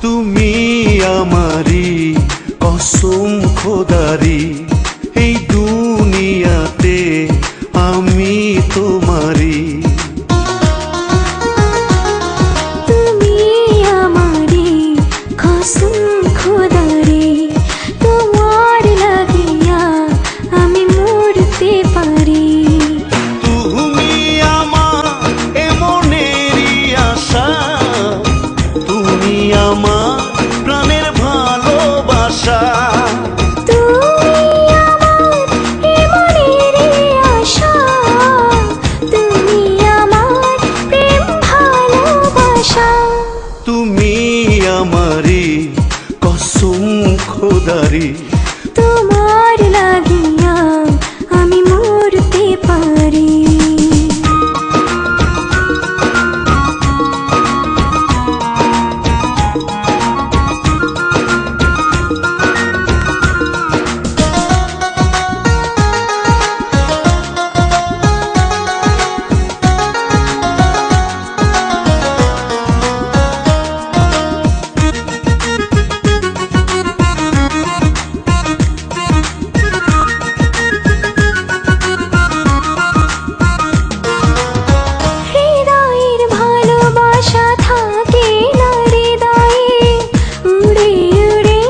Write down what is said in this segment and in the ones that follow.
তুমি আমারি কসম খোদারি, এই দুনিয়াতে আমি তোমারি। তুমি আমারি কসম খোদারি, তোমার লাগিয়া আমি মরতে পারি। তুমি আমার এমনেরই আশা, তুমি আমার প্রাণের ভালোবাসা। তুমি আমার এমনেরই আশা, তুমি আমার প্রেম ভালোবাসা। তুমি আমারি কসম খোদারি, তোমার লাগিয়া আমি মরতে পারি। হৃদয়ের ভালোবাসা থাকে না হৃদয়ে, উড়ে উড়ে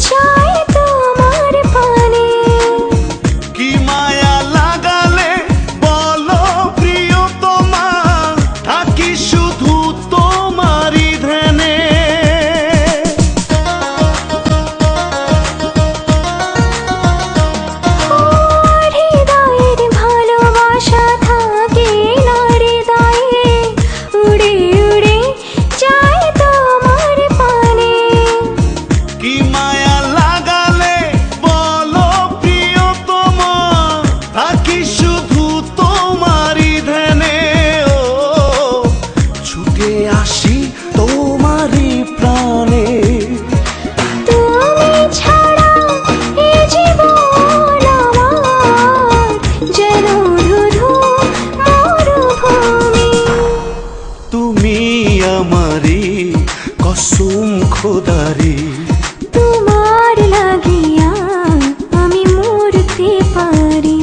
যায় তোমার পানে। কি মায়া লাগালে বলো প্রিয়তমা, থাকি শুধু তোমারই ধ্যানে। হৃদয়ের ভালোবাসা থাকে না হৃদয়ে, উড়ে উড়ে যায় তোমার পানে। কি মায়া লাগালে বলো প্রিয়তমা, থাকি শুধু তোমারই ধ্যানে। ও ছুটে আসি তোমারই প্রাণে। তুমি ছাড়া এ জীবন আমার যেন ধুধু মরুভূমি। তুমি আমারি কসম খোদারি, তোমার লাগিয়া আমি মরতে পারি।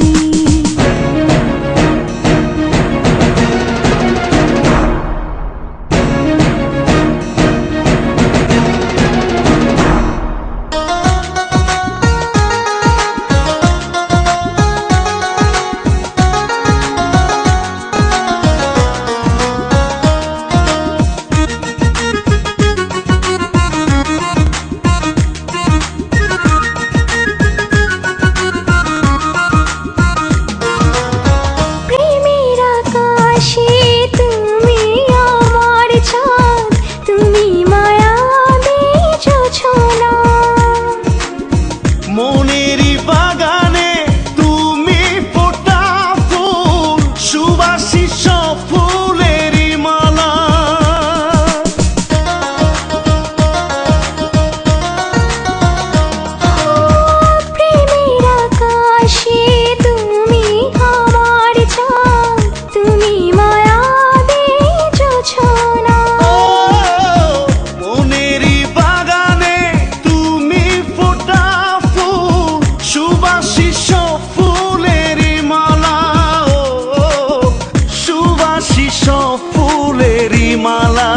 প্রেমের আকাশে তুমি আমার চাঁদ, তুমি মায়াবী জোছনা। মনেরই বাগানে তুমি ফোটা ফুল, সুবাসী সব ফুলেরই মালা। প্রেমের আকাশে তুমি আমার চাঁদ, তুমি মায়াবী জোছনা। মনেরই বাগানে তুমি ফোটা ফুল, সুবাসী সব ফুলেরই মালা। ও সুবাসী সব ফুলেরই মালা।